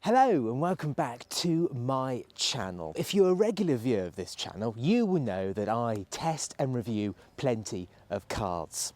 Hello and welcome back to my channel. If you're a regular viewer of this channel, you will know that I test and review plenty of cars.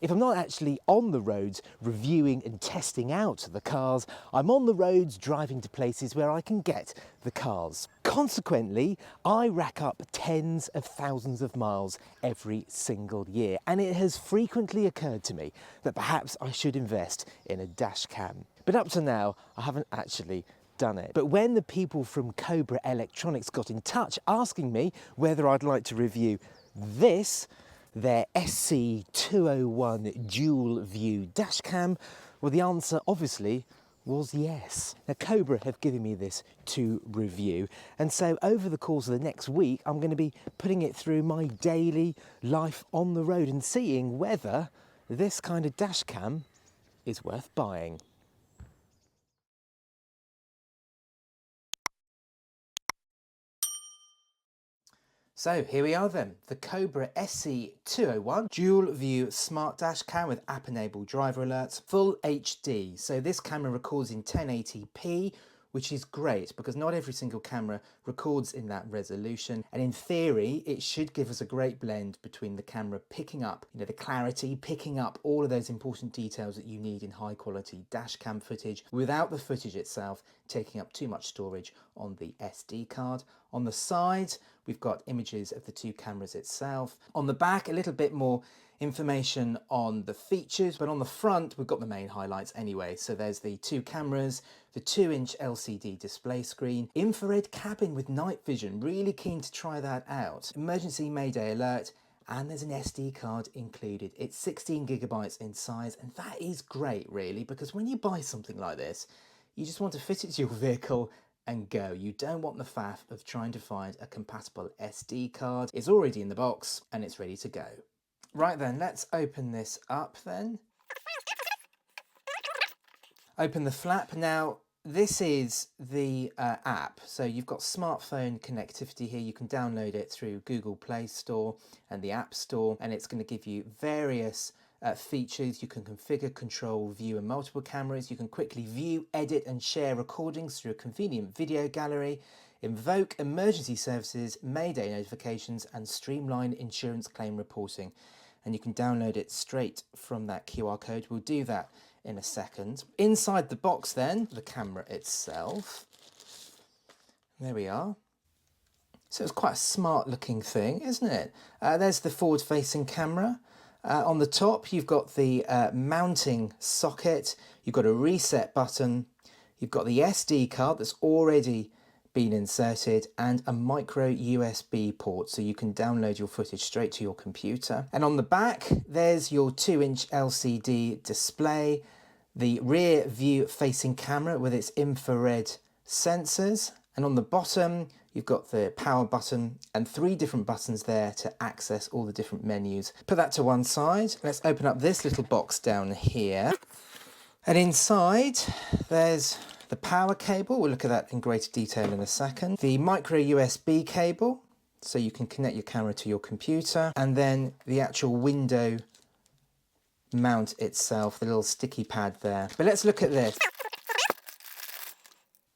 If I'm not actually on the roads reviewing and testing out the cars, I'm on the roads driving to places where I can get the cars. Consequently, I rack up tens of thousands of miles every single year, and it has frequently occurred to me that perhaps I should invest in a dash cam. But up to now, I haven't actually done it. But when the people from Cobra Electronics got in touch asking me whether I'd like to review this, their SC201 dual view dash cam, well, the answer obviously was yes. Now, Cobra have given me this to review, and so over the course of the next week I'm going to be putting it through my daily life on the road and seeing whether this kind of dash cam is worth buying. So here we are then, the Cobra SC201 dual view smart dash cam with app enabled driver alerts, full HD. So this camera records in 1080p, which is great because not every single camera records in that resolution. And in theory, it should give us a great blend between the camera picking up, the clarity, picking up all of those important details that you need in high quality dash cam footage without the footage itself taking up too much storage on the SD card. On the side, we've got images of the two cameras itself. On the back, a little bit more information on the features, but on the front, we've got the main highlights anyway. So there's the two cameras, the 2-inch LCD display screen, infrared cabin with night vision, really keen to try that out, emergency mayday alert, and there's an SD card included. It's 16 gigabytes in size, and that is great really, because when you buy something like this, you just want to fit it to your vehicle and go. You don't want the faff of trying to find a compatible SD card. It's already in the box and it's ready to go. Right then, let's open this up then. Open the flap. Now, this is the app. So you've got smartphone connectivity here. You can download it through Google Play Store and the App Store, and it's going to give you various features. You can configure, control, view and multiple cameras. You can quickly view, edit and share recordings through a convenient video gallery, invoke emergency services, mayday notifications and streamline insurance claim reporting. And you can download it straight from that QR code. We'll do that in a second. Inside the box then, the camera itself. There we are. So it's quite a smart looking thing, isn't it? There's the forward facing camera. On the top, you've got the mounting socket, you've got a reset button, you've got the SD card that's already been inserted, and a micro USB port, so you can download your footage straight to your computer. And on the back, there's your 2-inch LCD display, the rear view facing camera with its infrared sensors, and on the bottom, you've got the power button and 3 different buttons there to access all the different menus. Put that to one side. Let's open up this little box down here. And inside, there's the power cable. We'll look at that in greater detail in a second. The micro USB cable, so you can connect your camera to your computer. And then the actual window mount itself, the little sticky pad there. But let's look at this.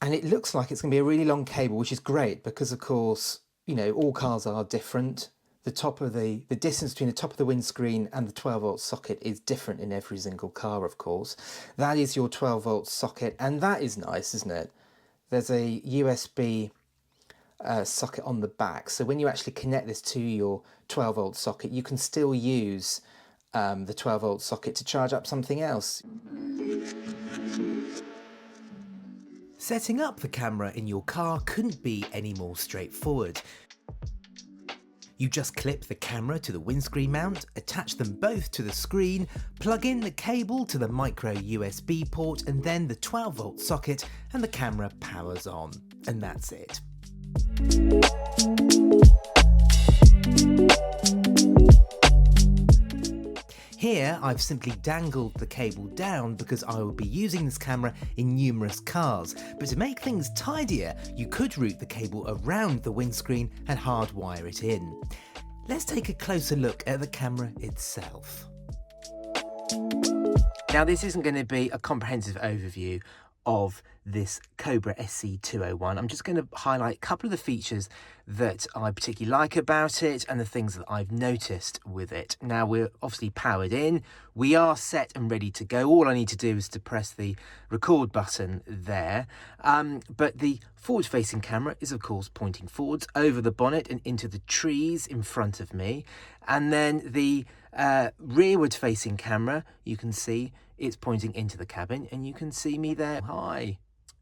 And it looks like it's going to be a really long cable, which is great because, of course, all cars are different. The distance between the top of the windscreen and the 12-volt socket is different in every single car, of course. That is your 12-volt socket, and that is nice, isn't it? There's a USB socket on the back, so when you actually connect this to your 12-volt socket, you can still use the 12-volt socket to charge up something else. Setting up the camera in your car couldn't be any more straightforward. You just clip the camera to the windscreen mount, attach them both to the screen, plug in the cable to the micro USB port and then the 12-volt socket, and the camera powers on. And that's it. Here I've simply dangled the cable down because I will be using this camera in numerous cars, but to make things tidier you could route the cable around the windscreen and hardwire it in. Let's take a closer look at the camera itself. Now this isn't going to be a comprehensive overview of this Cobra SC 201. I'm just going to highlight a couple of the features that I particularly like about it and the things that I've noticed with it. Now, we're obviously powered in. We are set and ready to go. All I need to do is to press the record button there. But the forward-facing camera is, of course, pointing forwards over the bonnet and into the trees in front of me. And then the rearward-facing camera, you can see it's pointing into the cabin, and you can see me there. Hi.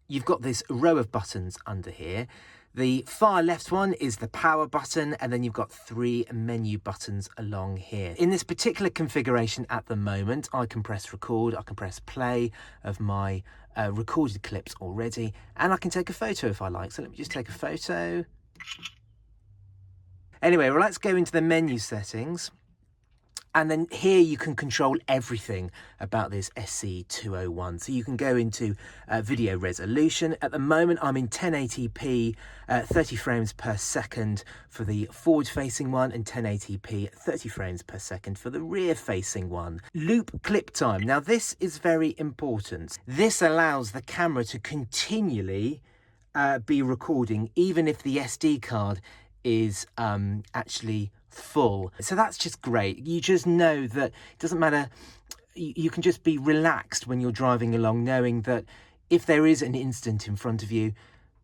You've got this row of buttons under here. The far left one is the power button, and then you've got 3 menu buttons along here. In this particular configuration at the moment, I can press record, I can press play of my recorded clips already, and I can take a photo if I like. So let me just take a photo. Anyway, well, let's go into the menu settings. And then here you can control everything about this SC201. So you can go into video resolution. At the moment, I'm in 1080p, 30 frames per second for the forward-facing one, and 1080p, 30 frames per second for the rear-facing one. Loop clip time. Now, this is very important. This allows the camera to continually be recording, even if the SD card is actually full. So that's just great. You just know that it doesn't matter. You can just be relaxed when you're driving along, knowing that if there is an incident in front of you,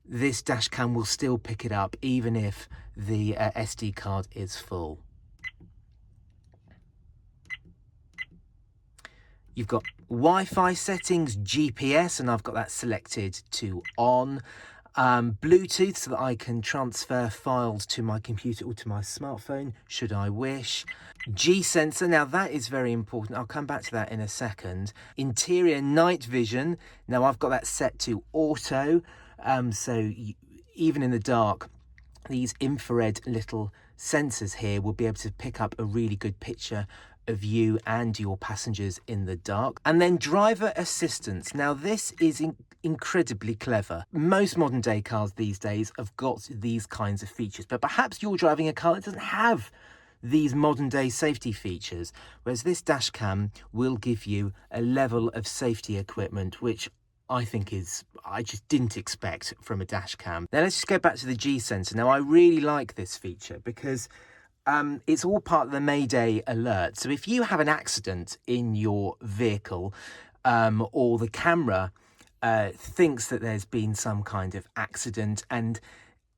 this dash cam will still pick it up, even if the SD card is full. You've got Wi-Fi settings, GPS, and I've got that selected to on. Bluetooth, so that I can transfer files to my computer or to my smartphone should I wish. G sensor, now that is very important. I'll come back to that in a second. Interior night vision, now I've got that set to auto, even in the dark, these infrared little sensors here will be able to pick up a really good picture of you and your passengers in the dark. And then driver assistance. Now this is incredibly clever. Most modern day cars these days have got these kinds of features, but perhaps you're driving a car that doesn't have these modern day safety features, whereas this dash cam will give you a level of safety equipment which I just didn't expect from a dash cam. Now let's just go back to the G sensor. Now I really like this feature because it's all part of the Mayday alert. So if you have an accident in your vehicle, or the camera thinks that there's been some kind of accident, and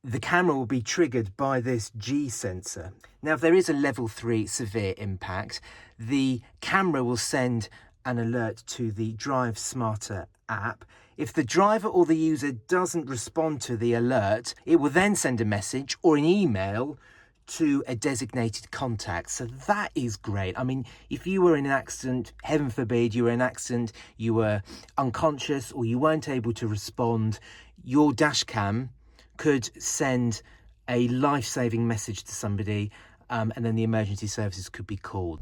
the camera will be triggered by this G sensor. Now, if there is a level 3 severe impact, the camera will send an alert to the Drive Smarter app. If the driver or the user doesn't respond to the alert, it will then send a message or an email to a designated contact. So that is great. I mean, if you were in an accident, heaven forbid you were in an accident, you were unconscious or you weren't able to respond, your dash cam could send a life-saving message to somebody, and then the emergency services could be called.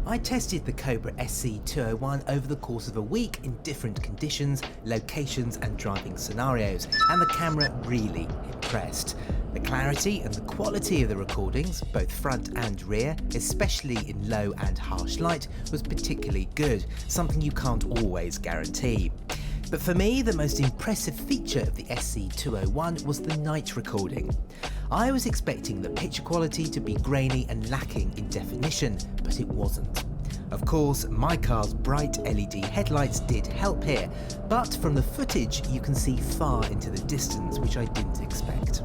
I tested the Cobra SC 201 over the course of a week in different conditions, locations and driving scenarios, and the camera really impressed. The clarity and the quality of the recordings, both front and rear, especially in low and harsh light, was particularly good, something you can't always guarantee. But for me, the most impressive feature of the SC201 was the night recording. I was expecting the picture quality to be grainy and lacking in definition, but it wasn't. Of course, my car's bright LED headlights did help here, but from the footage you can see far into the distance, which I didn't expect.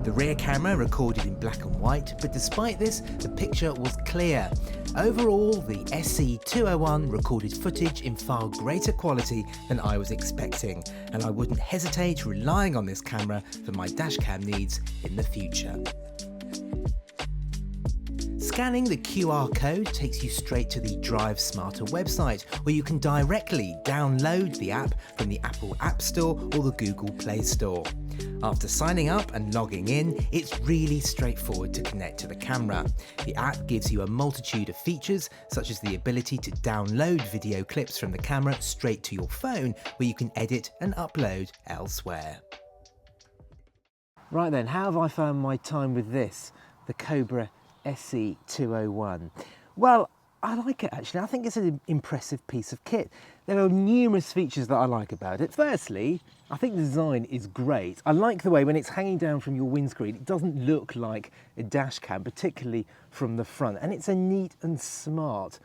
The rear camera recorded in black and white, but despite this, the picture was clear. Overall, the SC201 recorded footage in far greater quality than I was expecting, and I wouldn't hesitate relying on this camera for my dashcam needs in the future. Scanning the QR code takes you straight to the Drive Smarter website, where you can directly download the app from the Apple App Store or the Google Play Store. After signing up and logging in, it's really straightforward to connect to the camera. The app gives you a multitude of features, such as the ability to download video clips from the camera straight to your phone, where you can edit and upload elsewhere. Right then, how have I found my time with this, the Cobra SC201? Well, I like it actually. I think it's an impressive piece of kit. There are numerous features that I like about it. Firstly, I think the design is great. I like the way when it's hanging down from your windscreen, it doesn't look like a dash cam, particularly from the front. And it's a neat and smart,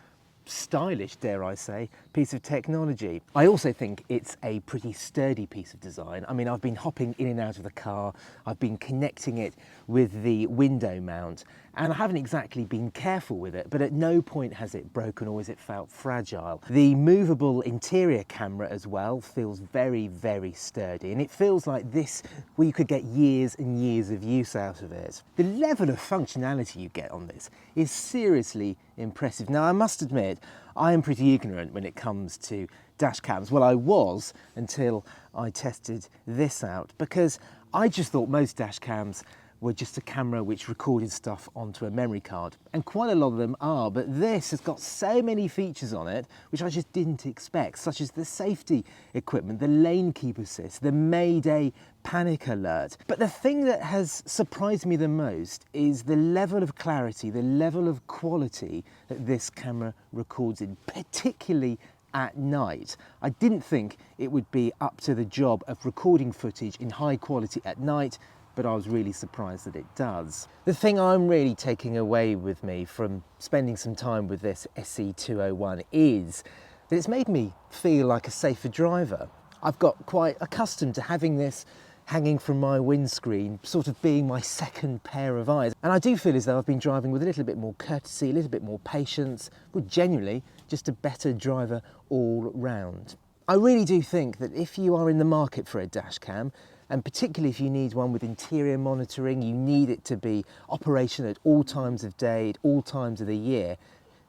stylish, dare I say, piece of technology. I also think it's a pretty sturdy piece of design. I mean, I've been hopping in and out of the car, I've been connecting it with the window mount, and I haven't exactly been careful with it, but at no point has it broken or has it felt fragile. The movable interior camera as well feels very, very sturdy, and it feels like this, well, you could get years and years of use out of it. The level of functionality you get on this is seriously impressive. Now, I must admit, I am pretty ignorant when it comes to dash cams. Well, I was until I tested this out, because I just thought most dash cams were just a camera which recorded stuff onto a memory card, and quite a lot of them are, but this has got so many features on it which I just didn't expect, such as the safety equipment, the lane keep assist, the Mayday panic alert. But the thing that has surprised me the most is the level of clarity, the level of quality that this camera records in, particularly at night. I didn't think it would be up to the job of recording footage in high quality at night, but I was really surprised that it does. The thing I'm really taking away with me from spending some time with this SC201 is that it's made me feel like a safer driver. I've got quite accustomed to having this hanging from my windscreen, sort of being my second pair of eyes. And I do feel as though I've been driving with a little bit more courtesy, a little bit more patience, well, genuinely just a better driver all round. I really do think that if you are in the market for a dash cam, and particularly if you need one with interior monitoring, you need it to be operational at all times of day, at all times of the year,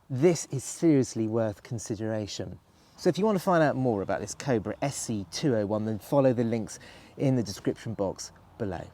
this is seriously worth consideration. So if you want to find out more about this Cobra SC201, then follow the links in the description box below.